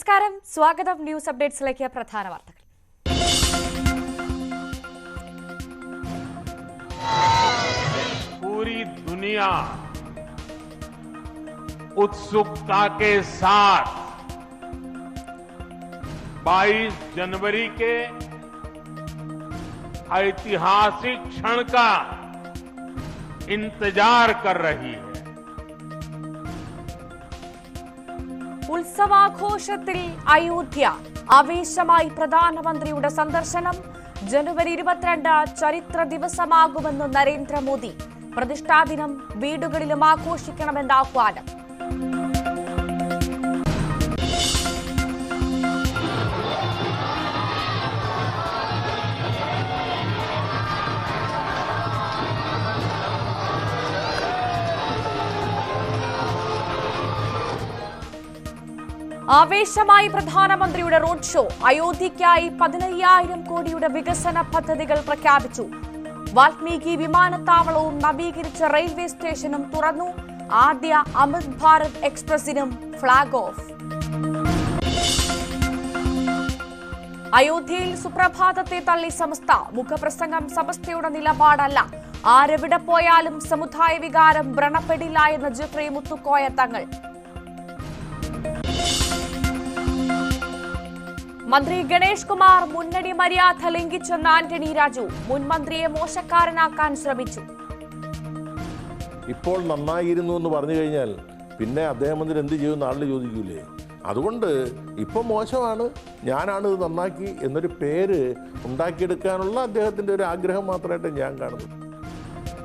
നമസ്കാരം, സ്വാഗതം. ന്യൂസ് അപ്ഡേറ്റ്സിലേക്ക് പ്രധാന വാർത്തകൾ. पूरी दुनिया उत्सुकता के साथ 22 जनवरी के ऐतिहासिक क्षण का इंतजार कर रही है. ഉത്സവാഘോഷത്തിൽ അയോധ്യ ആവേശമായി പ്രധാനമന്ത്രിയുടെ സന്ദർശനം. ജനുവരി 22 ചരിത്ര ദിവസമാകുമെന്ന് നരേന്ദ്രമോദി. പ്രതിഷ്ഠാദിനം വീടുകളിലും ആഘോഷിക്കണമെന്ന ആഹ്വാനം. ആവേശമായി പ്രധാനമന്ത്രിയുടെ റോഡ് ഷോ. അയോധ്യയ്ക്കായി 15,000 കോടിയുടെ വികസന പദ്ധതികൾ പ്രഖ്യാപിച്ചു. വാൽമീകി വിമാനത്താവളവും നവീകരിച്ച റെയിൽവേ സ്റ്റേഷനും തുറന്നു. ആദ്യ അമൃത് ഭാരത് എക്സ്പ്രസിനും ഫ്ളാഗ് ഓഫ്. അയോധ്യയിൽ സുപ്രഭാതത്തെ തള്ളി സമസ്ത. മുഖപ്രസംഗം സമസ്തയുടെ നിലപാടല്ല. ആരെവിടെ പോയാലും സമുദായ വികാരം വ്രണപ്പെടില്ല എന്ന ജഫ്രി മുത്തുക്കോയ തങ്ങൾ. മന്ത്രി ഗണേഷ് കുമാർ മുന്നണി മര്യാദ ലംഘിച്ചെന്ന് ആന്റണി രാജു. മുൻ മന്ത്രിയെ മോശക്കാരനാക്കാൻ ശ്രമിച്ചു. ഇപ്പോൾ നന്നായിരുന്നു എന്ന് പറഞ്ഞു കഴിഞ്ഞാൽ പിന്നെ അദ്ദേഹം വന്നിട്ട് എന്ത് ചെയ്യുമെന്ന് ആളുകൾ ചോദിക്കൂലേ? അതുകൊണ്ട് ഇപ്പം മോശമാണ്, ഞാനാണ് ഇത് നന്നാക്കി എന്നൊരു പേര് ഉണ്ടാക്കിയെടുക്കാനുള്ള അദ്ദേഹത്തിന്റെ ഒരു ആഗ്രഹം മാത്രമായിട്ട് ഞാൻ കാണുന്നു.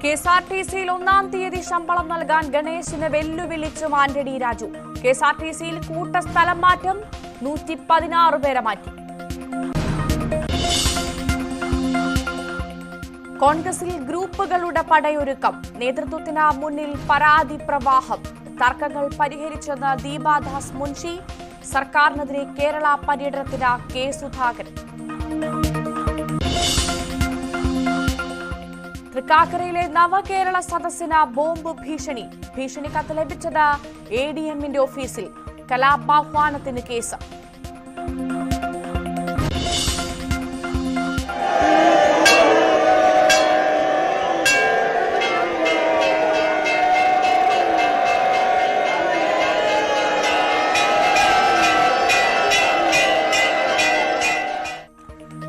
കെഎസ്ആർടിസിയിൽ 1-ാം തീയതി ശമ്പളം നൽകാൻ ഗണേശിനെ വെല്ലുവിളിച്ചും ആന്റണി രാജു. കെഎസ്ആർടിസിയിൽ കൂട്ട സ്ഥലം മാറ്റം. 116 പേരെ മാറ്റി. കോൺഗ്രസിൽ ഗ്രൂപ്പുകളുടെ പടയൊരുക്കം. നേതൃത്വത്തിന് മുന്നിൽ പരാതി പ്രവാഹം. തർക്കങ്ങൾ പരിഹരിച്ചെന്ന് ദീപാദാസ് മുൻഷി. സർക്കാരിനെതിരെ കേരള പര്യടനത്തിന് കെ സുധാകരൻ. തൃക്കാക്കരയിലെ നവകേരള സദസ്സിന് ബോംബ് ഭീഷണി. ഭീഷണി കത്ത് ലഭിച്ചത് എഡിഎമ്മിന്റെ ഓഫീസിൽ. കലാപാഹ്വാനത്തിന് കേസ്.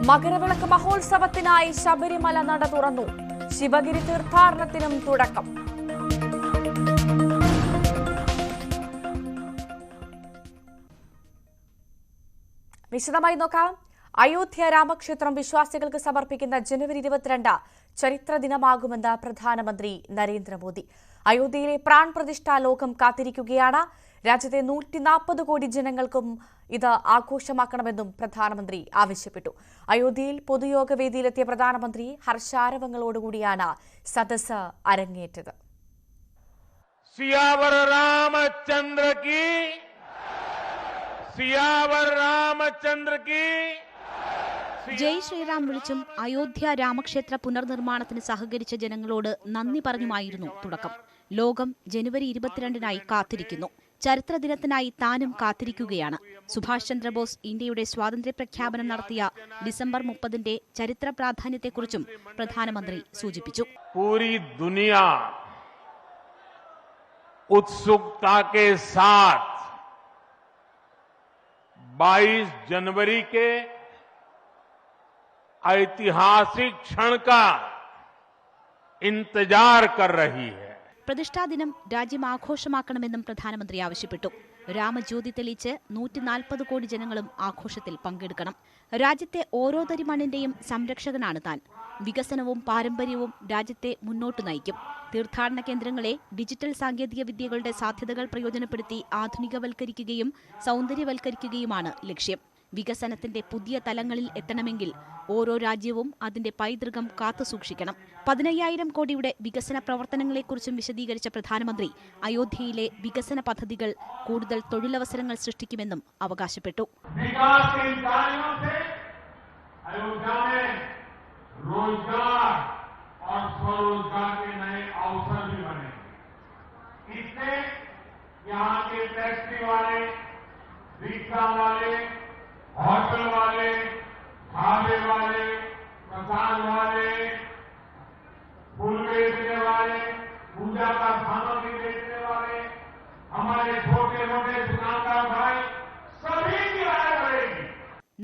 മകരവിളക്ക് മഹോത്സവത്തിനായി ശബരിമല നട തുറന്നു. ശിവഗിരി തീർത്ഥാടനത്തിനും തുടക്കം. വിശദമായി നോക്കാം. അയോധ്യ രാമക്ഷേത്രം വിശ്വാസികൾക്ക് സമർപ്പിക്കുന്ന ജനുവരി 22 ചരിത്ര ദിനമാകുമെന്ന് പ്രധാനമന്ത്രി നരേന്ദ്രമോദി. അയോധ്യയിലെ പ്രാൺ പ്രതിഷ്ഠ ലോകം കാത്തിരിക്കുകയാണ്. രാജ്യത്തെ 140 കോടി ജനങ്ങൾക്കും ഇത് ആഘോഷമാക്കണമെന്നും പ്രധാനമന്ത്രി ആവശ്യപ്പെട്ടു. അയോധ്യയിൽ പൊതുയോഗവേദിയിലെത്തിയ പ്രധാനമന്ത്രി ഹർഷാരവങ്ങളോടുകൂടിയാണ് സദസ്സ് അരങ്ങേറ്റത്. सियावर रामचंद्र की, सियावर रामचंद्र की. ജയ് ശ്രീറാം വിളിച്ചും അയോധ്യ രാമക്ഷേത്ര പുനർനിർമ്മാണത്തിന് സഹകരിച്ച ജനങ്ങളോട് നന്ദി പറഞ്ഞുമായിരുന്നു തുടക്കം. ലോകം ജനുവരി 22 കാത്തിരിക്കുന്നു. ചരിത്ര ദിനത്തിനായി താനും കാത്തിരിക്കുകയാണ്. സുഭാഷ് ചന്ദ്രബോസ് ഇന്ത്യയുടെ സ്വാതന്ത്ര്യ പ്രഖ്യാപനം നടത്തിയ ഡിസംബർ 30 ചരിത്ര പ്രാധാന്യത്തെക്കുറിച്ചും പ്രധാനമന്ത്രി സൂചിപ്പിച്ചു. पूरी दुनिया उत्सुकता के साथ 22 जनवरी के ऐतिहासिक क्षण का इंतजार कर रही है. പ്രതിഷ്ഠാദിനം രാജ്യം ആഘോഷമാക്കണമെന്നും പ്രധാനമന്ത്രി ആവശ്യപ്പെട്ടു. രാമജ്യോതി തെളിയിച്ച് 140 കോടി ജനങ്ങളും ആഘോഷത്തിൽ പങ്കെടുക്കണം. രാജ്യത്തെ ഓരോ തരി മണ്ണിന്റെയും സംരക്ഷകനാണ് താൻ. വികസനവും പാരമ്പര്യവും രാജ്യത്തെ മുന്നോട്ട് നയിക്കും. തീർത്ഥാടന കേന്ദ്രങ്ങളെ ഡിജിറ്റൽ സാങ്കേതിക വിദ്യകളുടെ സാധ്യതകൾ പ്രയോജനപ്പെടുത്തി ആധുനികവൽക്കരിക്കുകയും സൗന്ദര്യവൽക്കരിക്കുകയുമാണ് ലക്ഷ്യം. വികസനത്തിന്റെ പുതിയ തലങ്ങളിൽ എത്തണമെങ്കിൽ ഓരോ രാജ്യവും അതിന്റെ പൈതൃകം കാത്തുസൂക്ഷിക്കണം. 15,000 കോടിയുടെ വികസന പ്രവർത്തനങ്ങളെക്കുറിച്ചും വിശദീകരിച്ച പ്രധാനമന്ത്രി അയോധ്യയിലെ വികസന പദ്ധതികൾ കൂടുതൽ തൊഴിലവസരങ്ങൾ സൃഷ്ടിക്കുമെന്നും അവകാശപ്പെട്ടു. रिक्शा वाले, होटल वाले, ढाबे वाले, मकान वाले, फूल बेचने वाले, पूजा का सामग्री बेचने वाले, हमारे छोटे मोटे दुकानदार भाई सभी की राय बढ़ेगी।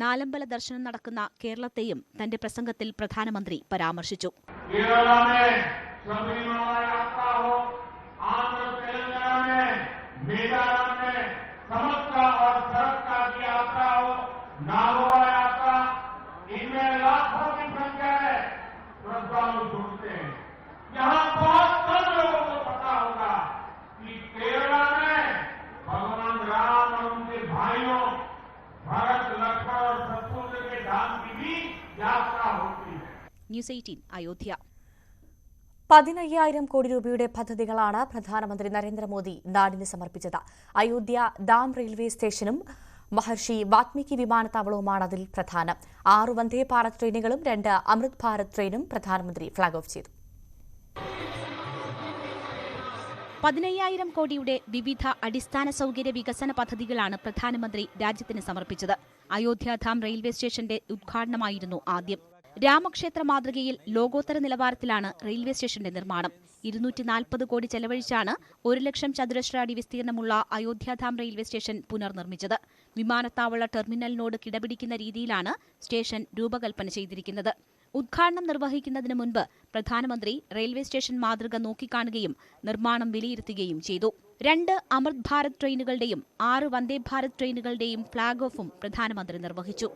നാലമ്പല ദർശനം നടക്കുന്ന കേരളത്തെയും തന്റെ പ്രസംഗത്തിൽ പ്രധാനമന്ത്രി പരാമർശിച്ചു. केरल में सबरीमाला यात्रा हो, आंध्र तेलंगाना में मेदारम में समक्का और सरक्का की यात्रा हो, नागोरा यात्रा, इनमें लाखों की संख्या है श्रद्धालु जुटते हैं। यहाँ बहुत कम लोगों को पता होगा कि केरल में भगवान राम और उनके भाइयों भरत, लक्ष्मण और शत्रुघ्न के धाम की भी यात्रा होती है। ന്യൂസ് 18 അയോധ്യ. 15,000 കോടി രൂപയുടെ പദ്ധതികളാണ് പ്രധാനമന്ത്രി നരേന്ദ്രമോദി നാടിന് സമർപ്പിച്ചത്. അയോധ്യ ഡാം റെയിൽവേ സ്റ്റേഷനും മഹർഷി വാൽമീകി വിമാനത്താവളവുമാണ് അതിൽ പ്രധാനം. 6 വന്ദേ ഭാരത് ട്രെയിനുകളും 2 അമൃത് ഭാരത് ട്രെയിനും പ്രധാനമന്ത്രി ഫ്ളാഗ് ഓഫ് ചെയ്തു. 15,000 കോടിയുടെ വിവിധ അടിസ്ഥാന സൗകര്യ വികസന പദ്ധതികളാണ് പ്രധാനമന്ത്രി രാജ്യത്തിന് സമർപ്പിച്ചത്. അയോധ്യാധാം റെയിൽവേ സ്റ്റേഷന്റെ ഉദ്ഘാടനമായിരുന്നു ആദ്യം. രാമക്ഷേത്ര മാതൃകയിൽ ലോകോത്തര നിലവാരത്തിലാണ് റെയിൽവേ സ്റ്റേഷന്റെ നിർമ്മാണം. 240 കോടി ചെലവഴിച്ചാണ് 1,00,000 ചതുരശ്ര അടി വിസ്തീർണമുള്ള അയോധ്യാധാം റെയിൽവേ സ്റ്റേഷൻ പുനർനിർമ്മിച്ചത്. വിമാനത്താവള ടെർമിനലിനോട് കിടപിടിക്കുന്ന രീതിയിലാണ് സ്റ്റേഷൻ രൂപകൽപ്പന ചെയ്തിരിക്കുന്നത്. ഉദ്ഘാടനം നിർവഹിക്കുന്നതിന് മുൻപ് പ്രധാനമന്ത്രി റെയിൽവേ സ്റ്റേഷൻ മാതൃക നോക്കിക്കാണുകയും നിർമ്മാണം വിലയിരുത്തുകയും ചെയ്തു. 2 അമൃത് ഭാരത് ട്രെയിനുകളുടെയും 6 വന്ദേ ഭാരത് ട്രെയിനുകളുടെയും ഫ്ളാഗ് ഓഫും പ്രധാനമന്ത്രി നിർവഹിച്ചു.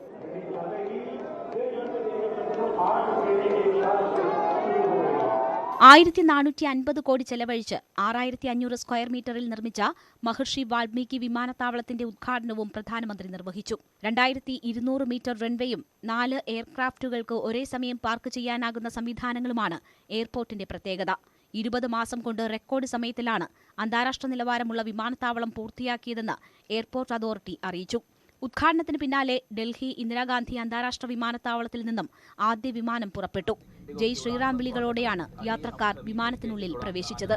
1450 കോടി ചെലവഴിച്ച് 6,500 സ്ക്വയർ മീറ്ററിൽ നിർമ്മിച്ച മഹർഷി വാൽമീകി വിമാനത്താവളത്തിന്റെ ഉദ്ഘാടനവും പ്രധാനമന്ത്രി നിർവഹിച്ചു. 2200 മീറ്റർ റൺവേയും 4 എയർക്രാഫ്റ്റുകൾക്ക് ഒരേ സമയം പാർക്ക് ചെയ്യാനാകുന്ന സംവിധാനങ്ങളുമാണ് എയർപോർട്ടിന്റെ പ്രത്യേകത. 20 മാസം കൊണ്ട് റെക്കോർഡ് സമയത്തിലാണ് അന്താരാഷ്ട്ര നിലവാരമുള്ള വിമാനത്താവളം പൂർത്തിയാക്കിയതെന്ന് എയർപോർട്ട് അതോറിറ്റി അറിയിച്ചു. ഉദ്ഘാടനത്തിന് പിന്നാലെ ഡൽഹി ഇന്ദിരാഗാന്ധി അന്താരാഷ്ട്ര വിമാനത്താവളത്തിൽ നിന്നും ആദ്യ വിമാനം പുറപ്പെട്ടു. ജയ് ശ്രീറാം വിളികളോടെയാണ് യാത്രക്കാർ വിമാനത്തിനുള്ളിൽ പ്രവേശിച്ചത്.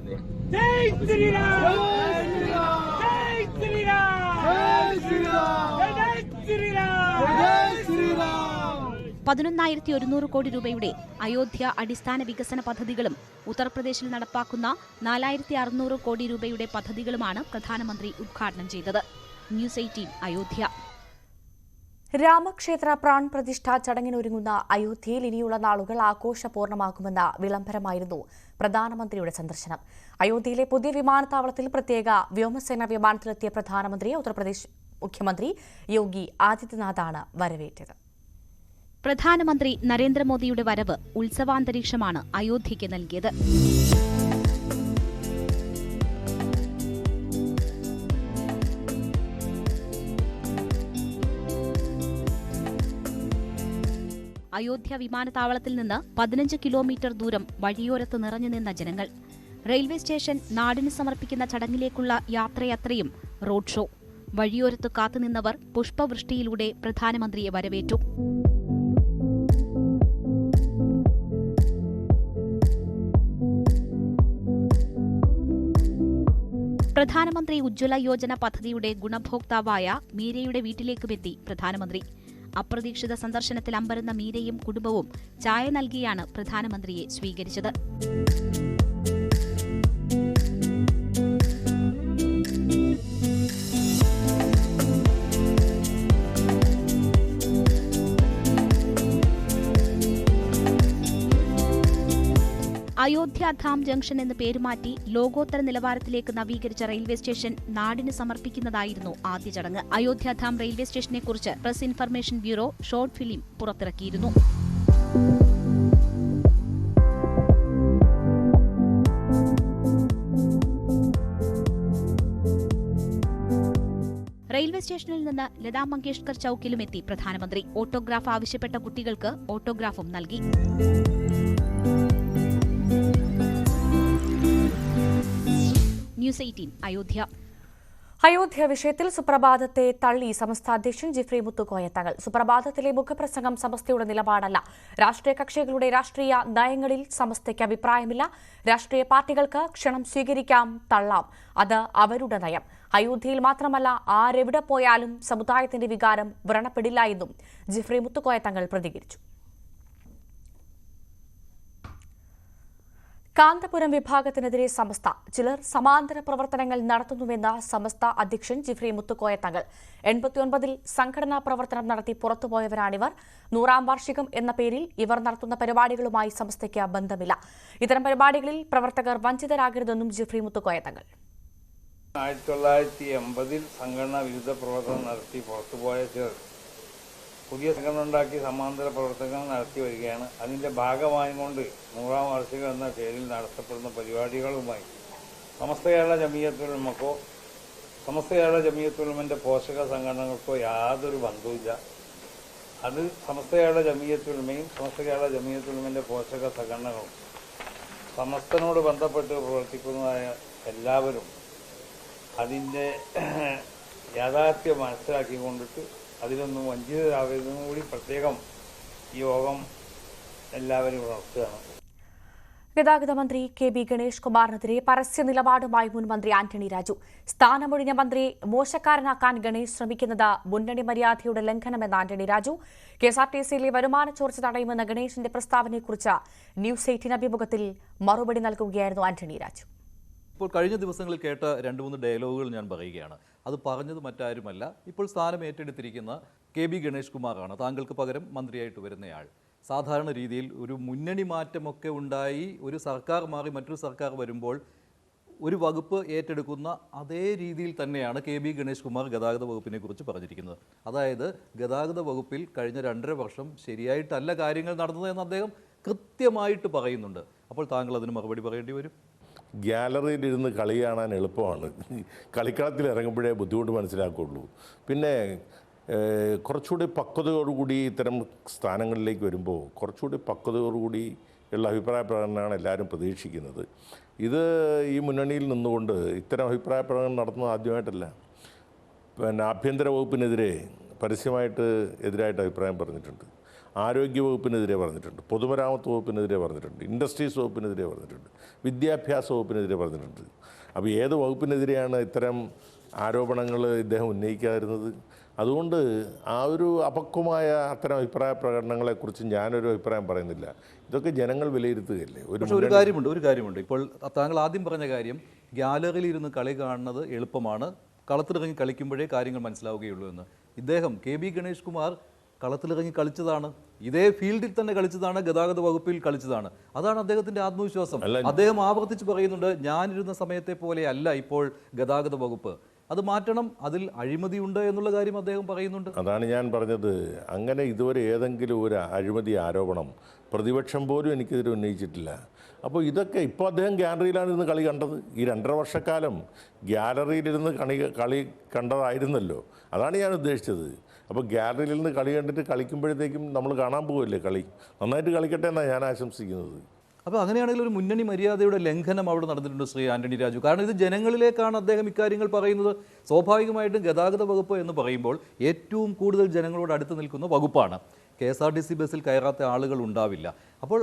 11,100 കോടി രൂപയുടെ അയോധ്യ അടിസ്ഥാന വികസന പദ്ധതികളും ഉത്തർപ്രദേശിൽ നടപ്പാക്കുന്ന 4,600 കോടി രൂപയുടെ പദ്ധതികളുമാണ് പ്രധാനമന്ത്രി ഉദ്ഘാടനം ചെയ്തത്. ന്യൂസ് 18 അയോധ്യ. രാമക്ഷേത്ര പ്രാൺ പ്രതിഷ്ഠാ ചടങ്ങിനൊരുങ്ങുന്ന അയോധ്യയിൽ ഇനിയുള്ള നാളുകൾ ആഘോഷപൂർണ്ണമാക്കുമെന്ന വിളംബരമായിരുന്നു പ്രധാനമന്ത്രിയുടെ സന്ദർശനം. അയോധ്യയിലെ പുതിയ വിമാനത്താവളത്തിൽ പ്രത്യേക വ്യോമസേന വിമാനത്തിലെത്തിയ പ്രധാനമന്ത്രിയെ ഉത്തർപ്രദേശ് മുഖ്യമന്ത്രി യോഗി ആദിത്യനാഥാണ് വരവേറ്റത്. പ്രധാനമന്ത്രി നരേന്ദ്രമോദിയുടെ വരവ് ഉത്സവാന്തരീക്ഷമാണ് അയോധ്യയ്ക്ക് നൽകിയത്. അയോധ്യ വിമാനത്താവളത്തിൽ നിന്ന് 15 കിലോമീറ്റർ ദൂരം വഴിയോരത്ത് നിറഞ്ഞുനിന്ന ജനങ്ങൾ. റെയിൽവേ സ്റ്റേഷൻ നാടിന് സമർപ്പിക്കുന്ന ചടങ്ങിലേക്കുള്ള യാത്രയത്രയും റോഡ് ഷോ. വഴിയോരത്ത് കാത്തുനിന്നവർ പുഷ്പവൃഷ്ടിയിലൂടെ പ്രധാനമന്ത്രിയെ വരവേറ്റു. പ്രധാനമന്ത്രി ഉജ്ജ്വല യോജന പദ്ധതിയുടെ ഗുണഭോക്താവായ മീരയുടെ വീട്ടിലേക്കുമെത്തി പ്രധാനമന്ത്രി. അപ്രതീക്ഷിത സന്ദർശനത്തിൽ അമ്പരന്ന മീരയും കുടുംബവും ചായ നൽകിയാണ് പ്രധാനമന്ത്രിയെ സ്വീകരിച്ചത്. അയോധ്യാധാം ജംഗ്ഷൻ എന്ന് പേരുമാറ്റി ലോകോത്തര നിലവാരത്തിലേക്ക് നവീകരിച്ച റെയിൽവേ സ്റ്റേഷൻ നാടിന് സമർപ്പിക്കുന്നതായിരുന്നു ആദ്യ ചടങ്ങ്. അയോധ്യാധാം റെയിൽവേ സ്റ്റേഷനെക്കുറിച്ച് Press Information Bureau short film പുറത്തിറക്കിയിരുന്നു. റെയിൽവേ സ്റ്റേഷനിൽ നിന്ന് ലതാ മങ്കേഷ്കർ ചൌക്കിലുമെത്തി പ്രധാനമന്ത്രി. ഓട്ടോഗ്രാഫ് ആവശ്യപ്പെട്ട കുട്ടികൾക്ക് ഓട്ടോഗ്രാഫും നൽകി. ന്യൂസ് 18 അയോധ്യ. അയോധ്യ വിഷയത്തിൽ സുപ്രഭാതത്തെ തള്ളി സമസ്ത അധ്യക്ഷൻ ജിഫ്രി മുത്തുക്കോയ തങ്ങൾ. സുപ്രഭാതത്തിലെ മുഖപ്രസംഗം സമസ്തയുടെ നിലപാടല്ല. രാഷ്ട്രീയ കക്ഷികളുടെ രാഷ്ട്രീയ നയങ്ങളിൽ സമസ്തയ്ക്ക് അഭിപ്രായമില്ല. രാഷ്ട്രീയ പാർട്ടികൾക്ക് ക്ഷണം സ്വീകരിക്കാം, തള്ളാം. അത് അവരുടെ നയം. അയോധ്യയിൽ മാത്രമല്ല, ആരെവിടെ പോയാലും സമുദായത്തിന്റെ വികാരം വ്രണപ്പെടില്ല എന്നും ജിഫ്രി മുത്തുക്കോയ തങ്ങൾ പ്രതികരിച്ചു. കാന്തപുരം വിഭാഗത്തിനെതിരെ സമസ്ത. ചിലർ സമാന്തര പ്രവർത്തനങ്ങൾ നടത്തുന്നുവെന്ന് സമസ്ത അധ്യക്ഷൻ ജിഫ്രി മുത്തുക്കോയ തങ്ങൾ. 89-ൽ സംഘടനാ പ്രവർത്തനം നടത്തി പുറത്തുപോയവരാണിവർ. 100ാം വാർഷികം എന്ന പേരിൽ ഇവർ നടത്തുന്ന പരിപാടികളുമായി സമസ്തയ്ക്ക് ബന്ധമില്ല. ഇത്തരം പരിപാടികളിൽ പ്രവർത്തകർ വഞ്ചിതരാകരുതെന്നും ജിഫ്രി മുത്തുക്കോയ തങ്ങൾ. 1980-ൽ സംഘടനാ വിരുദ്ധ പ്രവർത്തനം നടത്തി പുറത്തുപോയ ചിലർ പുതിയ സംഘടന ഉണ്ടാക്കി സമാന്തര പ്രവർത്തനങ്ങൾ നടത്തി വരികയാണ്. അതിൻ്റെ ഭാഗമായിക്കൊണ്ട് 100ാം വാർഷികം എന്ന പേരിൽ നടത്തപ്പെടുന്ന പരിപാടികളുമായി സമസ്ത കേരള ജമിയത്തുൽ ഉലമക്കോ സമസ്ത കേരള ജമിയത്തുൽ ഉലമയുടെ പോഷക സംഘടനകൾക്കോ യാതൊരു ബന്ധവുമില്ല. അത് സമസ്ത കേരള ജമിയത്തുൽ ഉലമയും സമസ്ത കേരള ജമിയത്തുൽ ഉലമയുടെ പോഷക സംഘടനകളും സമസ്തനോട് ബന്ധപ്പെട്ട് പ്രവർത്തിക്കുന്നതായ എല്ലാവരും അതിൻ്റെ യാഥാർത്ഥ്യം മനസ്സിലാക്കിക്കൊണ്ടിട്ട് അതിലൊന്നും വഞ്ചിതരാകരുതെന്നും കൂടി പ്രത്യേകം ഈ യോഗം എല്ലാവരും ഉണർത്തുകയാണ്. ഗതാഗത മന്ത്രി കെ ബി ഗണേഷ് കുമാറിനെതിരെ പരസ്യ നിലപാടുമായി മുൻ മന്ത്രി ആന്റണി രാജു. സ്ഥാനമൊഴിഞ്ഞ മന്ത്രി മോശക്കാരനാക്കാൻ ഗണേഷ് ശ്രമിക്കുന്നത് മുന്നണി മര്യാദയുടെ ലംഘനമെന്ന് ആന്റണി രാജു. കെഎസ്ആർടിസിയിലെ വരുമാന ചോർച്ച തടയുമെന്ന ഗണേഷിന്റെ പ്രസ്താവനയെക്കുറിച്ച് ന്യൂസ് 18 അഭിമുഖത്തിൽ മറുപടി നൽകുകയായിരുന്നു ആന്റണി രാജു. ഇപ്പോൾ കഴിഞ്ഞ ദിവസങ്ങളിൽ കേട്ട 2-3 ഡയലോഗുകൾ ഞാൻ പറയുകയാണ്. അത് പറഞ്ഞത് മറ്റാരുമല്ല, ഇപ്പോൾ സ്ഥാനം ഏറ്റെടുത്തിരിക്കുന്ന കെ ബി ഗണേഷ് കുമാറാണ്. താങ്കൾക്ക് പകരം മന്ത്രിയായിട്ട് വരുന്നയാൾ. സാധാരണ രീതിയിൽ ഒരു മുന്നണി മാറ്റമൊക്കെ ഉണ്ടായി ഒരു സർക്കാർ മാറി മറ്റൊരു സർക്കാർ വരുമ്പോൾ ഒരു വകുപ്പ് ഏറ്റെടുക്കുന്ന അതേ രീതിയിൽ തന്നെയാണ് കെ ബി ഗണേഷ് കുമാർ ഗതാഗത വകുപ്പിനെ കുറിച്ച് പറഞ്ഞിരിക്കുന്നത്. അതായത് ഗതാഗത വകുപ്പിൽ കഴിഞ്ഞ 2.5 വർഷം ശരിയായിട്ടല്ല കാര്യങ്ങൾ നടന്നതെന്ന് അദ്ദേഹം കൃത്യമായിട്ട് പറയുന്നുണ്ട്. അപ്പോൾ താങ്കൾ അതിന് മറുപടി പറയേണ്ടി വരും. ഗ്യാലറിയിലിരുന്ന് കളി കാണാൻ എളുപ്പമാണ്, കളിക്കളത്തിൽ ഇറങ്ങുമ്പോഴേ ബുദ്ധിമുട്ട് മനസ്സിലാക്കുള്ളൂ. പിന്നെ കുറച്ചുകൂടി പക്വതയോടുകൂടി ഇത്തരം സ്ഥാനങ്ങളിലേക്ക് വരുമ്പോൾ കുറച്ചുകൂടി പക്വതയോടുകൂടി ഉള്ള അഭിപ്രായ പ്രകടനമാണ് എല്ലാവരും പ്രതീക്ഷിക്കുന്നത്. ഇത് ഈ മുന്നണിയിൽ നിന്നുകൊണ്ട് ഇത്തരം അഭിപ്രായ പ്രകടനം നടത്തുന്നത് ആദ്യമായിട്ടല്ല. പിന്നെ ആഭ്യന്തര വകുപ്പിനെതിരെ പരസ്യമായിട്ട് എതിരായിട്ട് അഭിപ്രായം പറഞ്ഞിട്ടുണ്ട്, ആരോഗ്യ വകുപ്പിനെതിരെ പറഞ്ഞിട്ടുണ്ട്, പൊതുമരാമത്ത് വകുപ്പിനെതിരെ പറഞ്ഞിട്ടുണ്ട്, ഇൻഡസ്ട്രീസ് വകുപ്പിനെതിരെ പറഞ്ഞിട്ടുണ്ട്, വിദ്യാഭ്യാസ വകുപ്പിനെതിരെ പറഞ്ഞിട്ടുണ്ട്. അപ്പോൾ ഏത് വകുപ്പിനെതിരെയാണ് ഇത്തരം ആരോപണങ്ങൾ ഇദ്ദേഹം ഉന്നയിക്കാതിരുന്നത്? അതുകൊണ്ട് ആ ഒരു അപക്വമായ അത്തരം അഭിപ്രായ പ്രകടനങ്ങളെക്കുറിച്ച് ഞാനൊരു അഭിപ്രായം പറയുന്നില്ല. ഇതൊക്കെ ജനങ്ങൾ വിലയിരുത്തുകയല്ലേ. ഒരു കാര്യമുണ്ട്. ഇപ്പോൾ താങ്കൾ ആദ്യം പറഞ്ഞ കാര്യം, ഗ്യാലറിയിൽ ഇരുന്ന് കളി കാണുന്നത് എളുപ്പമാണ്, കളത്തിലിറങ്ങി കളിക്കുമ്പോഴേ കാര്യങ്ങൾ മനസ്സിലാവുകയുള്ളൂ എന്ന്. ഇദ്ദേഹം കെ ബി ഗണേഷ് കുമാർ കളത്തിലിറങ്ങി കളിച്ചതാണ്, ഇതേ ഫീൽഡിൽ തന്നെ കളിച്ചതാണ്, ഗതാഗത വകുപ്പിൽ കളിച്ചതാണ്. അതാണ് അദ്ദേഹത്തിന്റെ ആത്മവിശ്വാസം. അദ്ദേഹം ആവർത്തിച്ച് പറയുന്നുണ്ട്, ഞാനിരുന്ന സമയത്തെ പോലെ അല്ല ഇപ്പോൾ ഗതാഗത വകുപ്പ്, അത് മാറ്റണം, അതിൽ അഴിമതിയുണ്ട് എന്നുള്ള കാര്യം അദ്ദേഹം പറയുന്നുണ്ട്. അതാണ് ഞാൻ പറഞ്ഞത്. അങ്ങനെ ഇതുവരെ ഏതെങ്കിലും ഒരു അഴിമതി ആരോപണം പ്രതിപക്ഷം പോലും എനിക്കെതിരെ ഉന്നയിച്ചിട്ടില്ല. അപ്പോൾ ഇതൊക്കെ ഇപ്പോൾ അദ്ദേഹം ഗ്യാലറിയിലാണ് ഇരുന്ന് കളി കണ്ടത്. ഈ 2.5 വർഷക്കാലം ഗ്യാലറിയിലിരുന്ന് കളി കണ്ടതായിരുന്നല്ലോ. അതാണ് ഞാൻ ഉദ്ദേശിച്ചത്. അപ്പോൾ ഗ്യാലറിയിൽ നിന്ന് കളി കണ്ടിട്ട് കളിക്കുമ്പോഴത്തേക്കും നമ്മൾ കാണാൻ പോവില്ലേ കളി, നന്നായിട്ട് കളിക്കട്ടെ എന്നാണ് ഞാൻ ആശംസിക്കുന്നത്. അപ്പോൾ അങ്ങനെയാണെങ്കിൽ ഒരു മുന്നണി മര്യാദയുടെ ലംഘനം അവിടെ നടന്നിട്ടുണ്ട് ശ്രീ ആന്റണി രാജു. കാരണം ഇത് ജനങ്ങളിലേക്കാണ് അദ്ദേഹം ഇക്കാര്യങ്ങൾ പറയുന്നത്. സ്വാഭാവികമായിട്ടും ഗതാഗത വകുപ്പ് എന്ന് പറയുമ്പോൾ ഏറ്റവും കൂടുതൽ ജനങ്ങളോട് അടുത്ത് നിൽക്കുന്ന വകുപ്പാണ്. KSRTC ബസ്സിൽ കയറാത്ത ആളുകൾ ഉണ്ടാവില്ല. അപ്പോൾ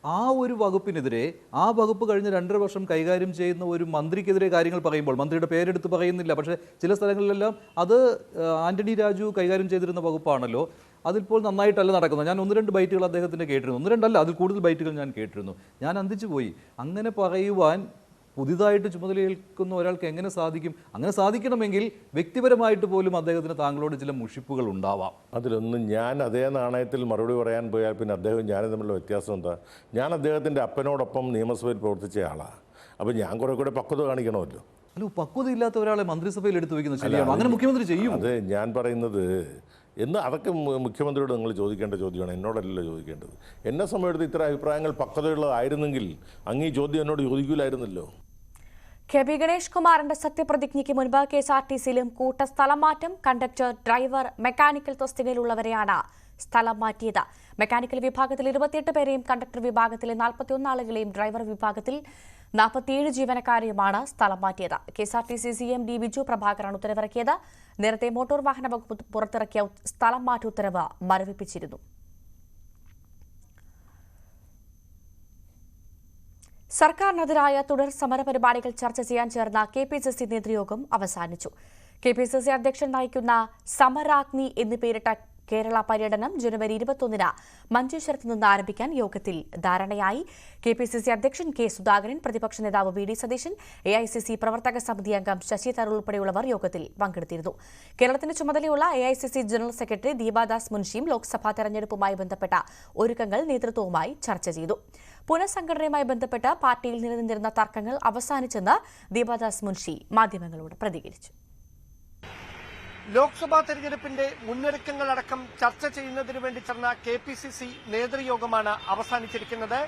ആ ഒരു വകുപ്പിനെതിരെ, ആ വകുപ്പ് കഴിഞ്ഞ 2.5 വർഷം കൈകാര്യം ചെയ്യുന്ന ഒരു മന്ത്രിക്കെതിരെ കാര്യങ്ങൾ പറയുമ്പോൾ, മന്ത്രിയുടെ പേരെടുത്ത് പറയുന്നില്ല, പക്ഷേ ചില സ്ഥലങ്ങളിലെല്ലാം അത് ആന്റണി രാജു കൈകാര്യം ചെയ്തിരുന്ന വകുപ്പാണല്ലോ, അതിപ്പോൾ നന്നായിട്ടല്ല നടക്കുന്നത്. ഞാൻ 1-2 ബൈറ്റുകൾ അദ്ദേഹത്തിൻ്റെ കേട്ടിരുന്നു. 1-2 അല്ല, അതിൽ കൂടുതൽ ബൈറ്റുകൾ ഞാൻ കേട്ടിരുന്നു. ഞാൻ അന്തിച്ചു പോയി. അങ്ങനെ പറയുവാൻ പുതിയതായിട്ട് ചുമതലയേൽക്കുന്ന ഒരാൾക്ക് എങ്ങനെ സാധിക്കും? അങ്ങനെ സാധിക്കണമെങ്കിൽ വ്യക്തിപരമായിട്ട് പോലും അദ്ദേഹത്തിന് താങ്കളോട് ചില മുഷിപ്പുകൾ ഉണ്ടാവാം. അതിലൊന്നും ഞാൻ അതേ നാണയത്തിൽ മറുപടി പറയാൻ പോയാൽ പിന്നെ അദ്ദേഹം ഞാനും തമ്മിലുള്ള വ്യത്യാസം എന്താ? ഞാൻ അദ്ദേഹത്തിൻ്റെ അപ്പനോടൊപ്പം നിയമസഭയിൽ പ്രവർത്തിച്ച ആളാണ്. അപ്പോൾ ഞാൻ കുറെ കൂടെ പക്വത കാണിക്കണമല്ലോ. അല്ല, പക്വതയില്ലാത്ത ഒരാളെ മന്ത്രിസഭയിൽ എടുത്തു വയ്ക്കുന്നത് ശരിയാണോ? അങ്ങനെ മുഖ്യമന്ത്രി ചെയ്യും. അത് ഞാൻ പറയുന്നത് അതൊക്കെ മുഖ്യമന്ത്രിയോട് നിങ്ങൾ ചോദിക്കേണ്ട ചോദ്യമാണ്, എന്നോടല്ലല്ലോ ചോദിക്കേണ്ടത്. എന്നെ സമയത്ത് ഇത്തരം അഭിപ്രായങ്ങൾ പക്വതയുള്ളതായിരുന്നെങ്കിൽ അങ്ങ് ഈ ചോദ്യം എന്നോട് ചോദിക്കില്ലായിരുന്നല്ലോ. കെ ബി ഗണേഷ് കുമാറിന്റെ സത്യപ്രതിജ്ഞയ്ക്ക് മുൻപ് KSRTCയിലും കൂട്ട സ്ഥലം മാറ്റം. കണ്ടക്ടർ, ഡ്രൈവർ, മെക്കാനിക്കൽ തസ്തികയിലുള്ളവരെയാണ് സ്ഥലം മാറ്റിയത്. മെക്കാനിക്കൽ വിഭാഗത്തിൽ 28 പേരെയും കണ്ടക്ടർ വിഭാഗത്തിലെ 41 ആളുകളെയും ഡ്രൈവർ വിഭാഗത്തിൽ 47 ജീവനക്കാരെയുമാണ് സ്ഥലം മാറ്റിയത്. KSRTC CMD Biju പ്രഭാകറാണ് ഉത്തരവിറക്കിയത്. നേരത്തെ മോട്ടോർ വാഹന വകുപ്പ് പുറത്തിറക്കിയ സ്ഥലം മാറ്റ ഉത്തരവ് മരവിപ്പിച്ചിരുന്നു. സർക്കാരിനെതിരായ തുടർ സമരപരിപാടികൾ ചർച്ച ചെയ്യാൻ ചേർന്ന KPCC നേതൃയോഗം അവസാനിച്ചു. KPCC അധ്യക്ഷൻ നയിക്കുന്ന സമരാഗ്നി എന്ന് പേരിട്ട കേരള പര്യടനം ജനുവരി 21-ന് മഞ്ചേശ്വരത്ത് നിന്ന് ആരംഭിക്കാൻ യോഗത്തിൽ ധാരണയായി. KPCC അധ്യക്ഷൻ K. സുധാകരൻ, പ്രതിപക്ഷ നേതാവ് VD സതീശൻ, AICC പ്രവർത്തക സമിതി അംഗം ശശി തരൂർ ഉൾപ്പെടെയുള്ളവർ യോഗത്തിൽ പങ്കെടുത്തിരുന്നു. കേരളത്തിന് ചുമതലയുള്ള AICC ജനറൽ സെക്രട്ടറി ദീപാദാസ് മുൻഷിയും ലോക്സഭാ തെരഞ്ഞെടുപ്പുമായി ബന്ധപ്പെട്ട ഒരുക്കങ്ങൾ നേതൃത്വവുമായി ചർച്ച ചെയ്തു. പുനഃസംഘടനയുമായി ബന്ധപ്പെട്ട് പാർട്ടിയിൽ നിലനിന്നിരുന്ന തർക്കങ്ങൾ അവസാനിച്ചെന്ന് ദീപാദാസ് മുൻഷി മാധ്യമങ്ങളോട് പ്രതികരിച്ചു. ലോക്സഭാ തെരഞ്ഞെടുപ്പിന്റെ മുന്നൊരുക്കങ്ങളടക്കം ചർച്ച ചെയ്യുന്നതിനു വേണ്ടി ചേർന്ന KPCC നേതൃയോഗമാണ് അവസാനിച്ചിരിക്കുന്നത്.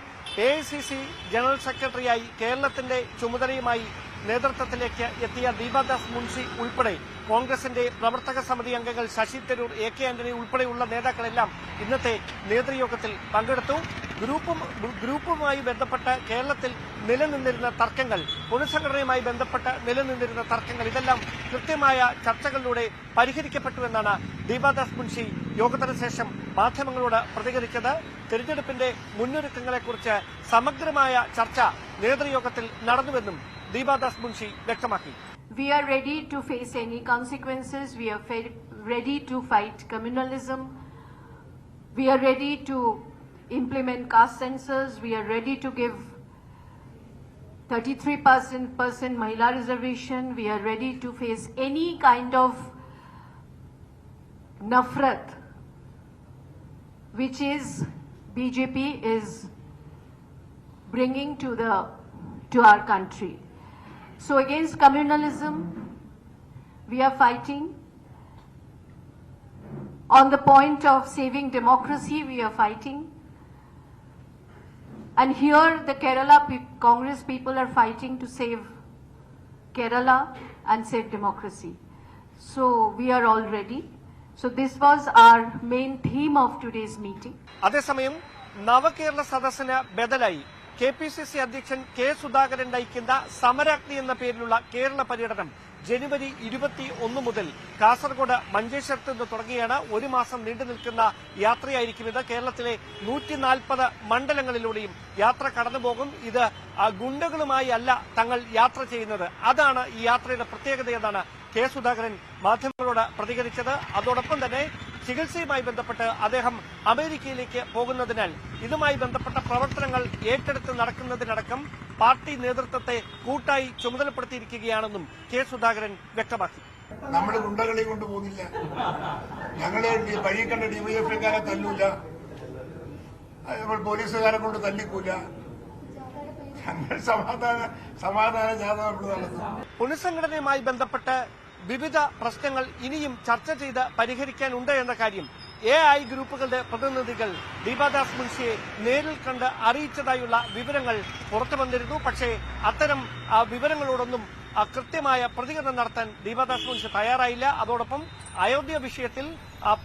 AICC ജനറൽ സെക്രട്ടറിയായി കേരളത്തിന്റെ ചുമതലയുമായി നേതൃത്വത്തിലേക്ക് എത്തിയ ദീപാദാസ് മുൻഷി ഉൾപ്പെടെ കോൺഗ്രസിന്റെ പ്രവർത്തക സമിതി അംഗങ്ങൾ ശശി തരൂർ, AK ആന്റണി ഉൾപ്പെടെയുള്ള നേതാക്കളെല്ലാം ഇന്നത്തെ നേതൃയോഗത്തിൽ പങ്കെടുത്തു. ഗ്രൂപ്പുമായി ബന്ധപ്പെട്ട് കേരളത്തിൽ നിലനിന്നിരുന്ന തർക്കങ്ങൾ, പുനഃസംഘടനയുമായി ബന്ധപ്പെട്ട് നിലനിന്നിരുന്ന തർക്കങ്ങൾ ഇതെല്ലാം കൃത്യമായ ചർച്ചകളിലൂടെ പരിഹരിക്കപ്പെട്ടുവെന്നാണ് ദീപാദാസ് മുൻഷി യോഗത്തിന് ശേഷം മാധ്യമങ്ങളോട് പ്രതികരിച്ചത്. തെരഞ്ഞെടുപ്പിന്റെ മുന്നൊരുക്കങ്ങളെക്കുറിച്ച് സമഗ്രമായ ചർച്ച നേതൃയോഗത്തിൽ നടന്നുവെന്നും ദീപാദാസ് മുൻഷി വ്യക്തമാക്കി. We are ready to face any consequences. We are ready to fight communalism. We are ready to implement caste census. We are ready to give 33% Mahila reservation. We are ready to face any kind of nafrat which is BJP is bringing to our country. So against communalism, we are fighting. On the point of saving democracy, we are fighting. And here the Kerala Congress people are fighting to save Kerala and save democracy. So we are all ready. So this was our main theme of today's meeting. അതേസമയം നവകേരള സദസ്സിന് ബദലായി KPCC അധ്യക്ഷൻ K. Sudhakaran നയിക്കുന്ന സമരാഗ്നി എന്ന പേരിലുള്ള കേരള പര്യടനം ജനുവരി 21 മുതൽ കാസർഗോഡ് മഞ്ചേശ്വരത്ത് നിന്ന് തുടങ്ങിയാണ്. ഒരു മാസം നീണ്ടു നിൽക്കുന്ന യാത്രയായിരിക്കും ഇത്. കേരളത്തിലെ 140 മണ്ഡലങ്ങളിലൂടെയും യാത്ര കടന്നുപോകും. ഇത് ഗുണ്ടകളുമായി അല്ല തങ്ങൾ യാത്ര ചെയ്യുന്നത്. അതാണ് ഈ യാത്രയുടെ പ്രത്യേകതയെന്നാണ് K. സുധാകരൻ മാധ്യമങ്ങളോട് പ്രതികരിച്ചത്. അതോടൊപ്പം തന്നെ ചികിത്സയുമായി ബന്ധപ്പെട്ട് അദ്ദേഹം അമേരിക്കയിലേക്ക് പോകുന്നതിനാൽ ഇതുമായി ബന്ധപ്പെട്ട പ്രവർത്തനങ്ങൾ ഏറ്റെടുത്ത് നടക്കുന്നതിനടക്കം പാർട്ടി നേതൃത്വത്തെ കൂട്ടായി ചുമതലപ്പെടുത്തിയിരിക്കുകയാണെന്നും K. സുധാകരൻ വ്യക്തമാക്കി. നമ്മൾ ഗുണ്ടകളെ കൊണ്ട് പോകുന്നില്ല, ഞങ്ങളെ വഴി കണ്ട ഡിവൈഎഫ്ഐക്കാരെ തല്ലൂല, പോലീസുകാരെ കൊണ്ട് തല്ലിക്കൂല, ഞങ്ങൾ സമാധാന ജാഥ നമ്മൾ നടത്തും. പുനഃസംഘടനയുമായി ബന്ധപ്പെട്ട് വിവിധ പ്രശ്നങ്ങൾ ഇനിയും ചർച്ച ചെയ്ത് പരിഹരിക്കാനുണ്ട് എന്ന കാര്യം AI ഗ്രൂപ്പുകളുടെ പ്രതിനിധികൾ ദീപാദാസ് മുൻഷിയെ നേരിൽ കണ്ട് അറിയിച്ചതായുള്ള വിവരങ്ങൾ പുറത്തു വന്നിരുന്നു. പക്ഷേ അത്തരം വിവരങ്ങളോടൊന്നും കൃത്യമായ പ്രതികരണം നടത്താൻ ദീപാദാസ് മുൻഷി തയ്യാറായില്ല. അതോടൊപ്പം അയോധ്യ വിഷയത്തിൽ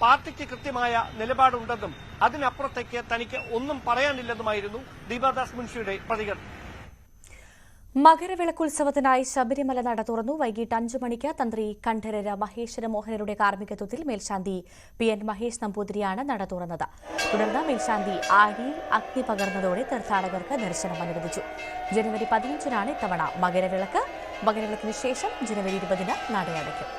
പാർട്ടിക്ക് കൃത്യമായ നിലപാടുണ്ടെന്നും അതിനപ്പുറത്തേക്ക് തനിക്ക് ഒന്നും പറയാനില്ലെന്നുമായിരുന്നു ദീപാദാസ് മുൻഷിയുടെ പ്രതികരണം. മകരവിളക്കുത്സവത്തിനായി ശബരിമല നട തുറന്നു. വൈകിട്ട് 5 മണിക്ക് തന്ത്രി കണ്ഠരര് മഹേശ്വര മോഹനരുടെ കാർമ്മികത്വത്തിൽ മേൽശാന്തി PN മഹേഷ് നമ്പൂതിരിയാണ് നട തുറന്നത്. തുടർന്ന് മേൽശാന്തി ആഴിയിൽ അഗ്നി പകർന്നതോടെ തീർത്ഥാടകർക്ക് ദർശനം അനുവദിച്ചു. ജനുവരി 15-നാണ് ഇത്തവണ മകരവിളക്ക്. മകരവിളക്കിന് ശേഷം ജനുവരി 20-ന് നട അടയ്ക്കും.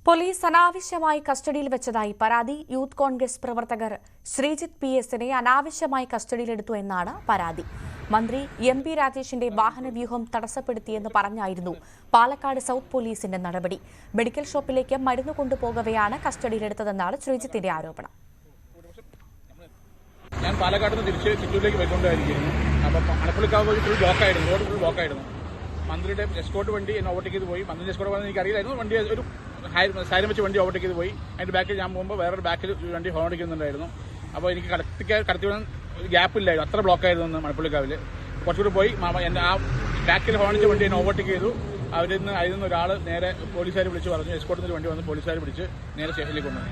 പോലീസ് അനാവശ്യമായി കസ്റ്റഡിയിൽ വെച്ചതായി പരാതി. യൂത്ത് കോൺഗ്രസ് പ്രവർത്തകർ ശ്രീജിത്ത് PS-നെ അനാവശ്യമായി കസ്റ്റഡിയിലെടുത്തു എന്നാണ് പരാതി. മന്ത്രി MP രാജേഷിന്റെ വാഹനവ്യൂഹം തടസ്സപ്പെടുത്തിയെന്ന് പറഞ്ഞായിരുന്നു പാലക്കാട് സൌത്ത് പോലീസിന്റെ നടപടി. മെഡിക്കൽ ഷോപ്പിലേക്ക് മരുന്ന് കൊണ്ടുപോകവെയാണ് കസ്റ്റഡിയിലെടുത്തതെന്നാണ് ശ്രീജിത്തിന്റെ ആരോപണം. ഞാൻ പാലക്കാട് നിന്ന് തിരിച്ച് ചിറ്റൂരിലേക്ക് പോയിക്കൊണ്ടായിരിക്കുന്നു. അപ്പം അണപ്പുള്ളിക്കാവ് ഫുൾ ബ്ലോക്കായിരുന്നു, റോഡ് ഫുൾ ബ്ലോക്കായിരുന്നു. മന്ത്രിയുടെ എസ്കോർട്ട് വണ്ടി എന്നെ ഓവർടേക്ക് ചെയ്ത് പോയി. മന്ത്രിയുടെ എസ്കോർട്ട് വണ്ടി എനിക്കറിയില്ലായിരുന്നു. വണ്ടി ഒരു സൈലം വെച്ച് വണ്ടി ഓവർടേക്ക് ചെയ്ത് പോയി. അതിന്റെ ബാക്കിൽ ഞാൻ പോകുമ്പോൾ വേറൊരു ബാക്കിൽ വണ്ടി ഹോൺ അടിക്കുന്നുണ്ടായിരുന്നു. അപ്പോൾ എനിക്ക് കടത്തി വിടാൻ ഗ്യാപ്പില്ലായിരുന്നു, അത്ര ബ്ലോക്കായിരുന്നു മണപ്പുള്ളിക്കാവിൽ. കുറച്ചുകൂടി പോയി ആ ബാക്കിൽ ഹോൺ അടിച്ച വണ്ടി എന്നെ ഓവർടേക്ക് ചെയ്തു. അതിൽ നിന്ന് ഒരാൾ നേരെ പോലീസുകാർ വിളിച്ച് പറഞ്ഞു, എസ്കോർട്ടിൽ വണ്ടി വന്ന് പോലീസുകാർ വിളിച്ച് നേരെ സ്റ്റേഷനിലേക്ക് കൊണ്ടുവന്നു.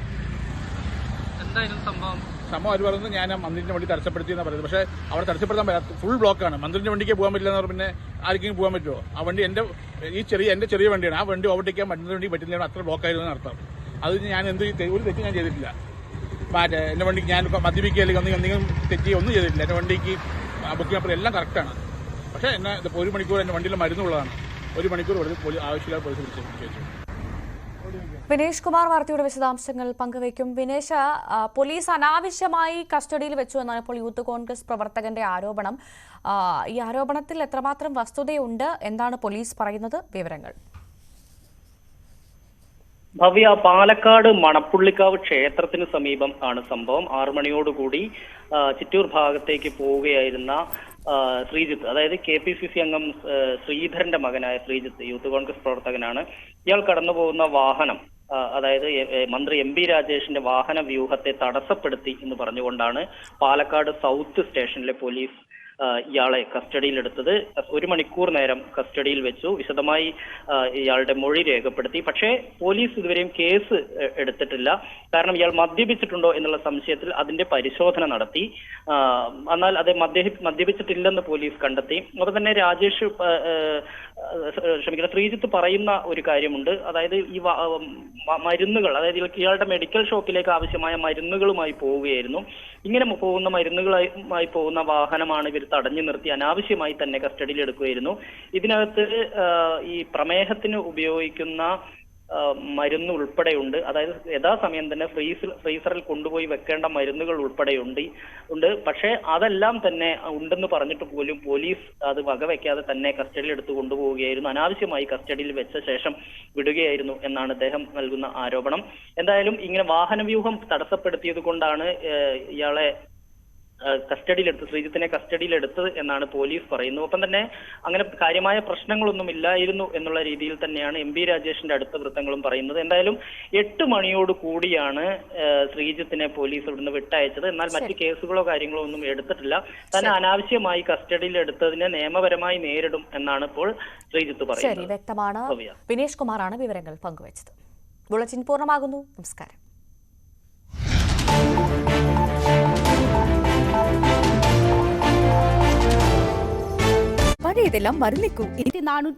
എന്തായിരുന്നു സംഭവം? അവർ പറയുന്നത് ഞാൻ മന്ത്രിന്റെ വണ്ടി തടസ്സപ്പെടുത്തി എന്നാണ് പറയുന്നത്. പക്ഷേ അവിടെ തടസ്സപ്പെടുത്താൻ പറ്റാത്ത ഫുൾ ബ്ലോക്കാണ്. മന്ത്രിന്റെ വണ്ടിക്ക് പോകാൻ പറ്റില്ല എന്ന് പറഞ്ഞാൽ പിന്നെ ആർക്കെങ്കിലും പോകാൻ പറ്റുമോ? ആ വണ്ടി എന്റെ ചെറിയ വണ്ടിയാണ്. ആ വണ്ടി ഓവർടേക്കാൻ മറ്റൊരു വണ്ടി പറ്റില്ല, അത്ര ബ്ലോക്കായിരുന്നു എന്നർത്ഥം. അത് ഞാൻ ഒരു തെറ്റ് ഞാൻ ചെയ്തിട്ടില്ല. എന്റെ വണ്ടിക്ക് ഞാൻ മദ്യപിക്കുക അല്ലെങ്കിൽ എന്തെങ്കിലും തെറ്റി ഒന്നും ചെയ്തിട്ടില്ല. എന്റെ വണ്ടിക്ക് ബുക്കിംഗ് നമ്പർ എല്ലാം കറക്റ്റാണ്. പക്ഷേ എന്നെ 1 മണിക്കൂർ എന്റെ വണ്ടിയിൽ മരുന്നുള്ളതാണ്. 1 മണിക്കൂർ ആവശ്യമില്ലാതെ പോലീസ് വിളിച്ചു. വിനേഷ് കുമാർ വാർത്തയുടെ വിശദാംശങ്ങൾ പങ്കുവയ്ക്കും. വിനേഷ്, പോലീസ് അനാവശ്യമായി കസ്റ്റഡിയിൽ വെച്ചു എന്നാണ് ഇപ്പോൾ യൂത്ത് കോൺഗ്രസ് പ്രവർത്തകന്റെ ആരോപണം. ഈ ആരോപണത്തിൽ എത്രമാത്രം വസ്തുതയുണ്ട്? എന്താണ് പോലീസ് പറയുന്നത്? വിവരങ്ങൾ. ഭവ്യ, പാലക്കാട് മണപ്പുള്ളിക്കാവ് ക്ഷേത്രത്തിന് സമീപം ആണ് സംഭവം. 6 മണിയോടുകൂടി ചിറ്റൂർ ഭാഗത്തേക്ക് പോവുകയായിരുന്ന ശ്രീജിത്ത്, അതായത് KPCC അംഗം ശ്രീധരന്റെ മകനായ ശ്രീജിത്ത്, യൂത്ത് കോൺഗ്രസ് പ്രവർത്തകനാണ്. ഇയാൾ കടന്നു പോകുന്ന വാഹനം, അതായത് മന്ത്രി MP രാജേഷിന്റെ വാഹന വ്യൂഹത്തെ തടസ്സപ്പെടുത്തി എന്ന് പറഞ്ഞുകൊണ്ടാണ് പാലക്കാട് സൗത്ത് സ്റ്റേഷനിലെ പോലീസ് ഇയാളെ കസ്റ്റഡിയിലെടുത്തത്. 1 മണിക്കൂർ നേരം കസ്റ്റഡിയിൽ വെച്ചു. വിശദമായി ഇയാളുടെ മൊഴി രേഖപ്പെടുത്തി. പക്ഷേ പോലീസ് ഇതുവരെയും കേസ് എടുത്തിട്ടില്ല. കാരണം ഇയാൾ മദ്യപിച്ചിട്ടുണ്ടോ എന്നുള്ള സംശയത്തിൽ അതിന്റെ പരിശോധന നടത്തി. എന്നാൽ അത് മദ്യപിച്ചിട്ടില്ലെന്ന് പോലീസ് കണ്ടെത്തി. അതുപോലെ തന്നെ ശ്രീജിത്ത് പറയുന്ന ഒരു കാര്യമുണ്ട്. അതായത് ഈ മരുന്നുകൾ, അതായത് ഇയാളുടെ മെഡിക്കൽ ഷോപ്പിലേക്ക് ആവശ്യമായ മരുന്നുകളുമായി പോവുകയായിരുന്നു. ഇങ്ങനെ പോകുന്ന മരുന്നുകളുമായി പോകുന്ന വാഹനമാണ് ഇവർ തടഞ്ഞു നിർത്തി അനാവശ്യമായി തന്നെ കസ്റ്റഡിയിൽ എടുക്കുകയായിരുന്നു. ഇതിനകത്ത് ഈ പ്രമേഹത്തിന് ഉപയോഗിക്കുന്ന മരുന്ന് ഉൾപ്പെടെയുണ്ട്. അതായത് യഥാസമയം തന്നെ ഫ്രീസറിൽ കൊണ്ടുപോയി വെക്കേണ്ട മരുന്നുകൾ ഉൾപ്പെടെയുണ്ട്. പക്ഷേ അതെല്ലാം തന്നെ ഉണ്ടെന്ന് പറഞ്ഞിട്ട് പോലും പോലീസ് അത് വകവെക്കാതെ തന്നെ കസ്റ്റഡിയിൽ എടുത്ത് കൊണ്ടുപോവുകയായിരുന്നു. അനാവശ്യമായി കസ്റ്റഡിയിൽ വെച്ച ശേഷം വിടുകയായിരുന്നു എന്നാണ് അദ്ദേഹം നൽകുന്ന ആരോപണം. എന്തായാലും ഇങ്ങനെ വാഹനവ്യൂഹം തടസ്സപ്പെടുത്തിയത് കൊണ്ടാണ് ഇയാളെ ശ്രീജിത്തിനെ കസ്റ്റഡിയിലെടുത്തത് എന്നാണ് പോലീസ് പറയുന്നത്. ഒപ്പം തന്നെ അങ്ങനെ കാര്യമായ പ്രശ്നങ്ങളൊന്നും ഇല്ലായിരുന്നു എന്നുള്ള രീതിയിൽ തന്നെയാണ് MP രാജേഷിന്റെ അടുത്ത വൃത്തങ്ങളും പറയുന്നത്. എന്തായാലും 8 മണിയോട് കൂടിയാണ് ശ്രീജിത്തിനെ പോലീസ് ഇവിടുന്ന് വിട്ടയച്ചത്. എന്നാൽ മറ്റ് കേസുകളോ കാര്യങ്ങളോ ഒന്നും എടുത്തിട്ടില്ല. തന്നെ അനാവശ്യമായി കസ്റ്റഡിയിലെടുത്തതിനെ നിയമപരമായി നേരിടും എന്നാണ് ഇപ്പോൾ ശ്രീജിത്ത് പറയുന്നത്. വ്യക്തമാണ്. വിനേഷ് കുമാറാണ് വിവരങ്ങൾ പങ്കുവച്ചത്. ബുള്ളറ്റിൻ പൂർണ്ണമാകുന്നു. നമസ്കാരം. പഴയതെല്ലാം മറന്നിക്കൂ. 400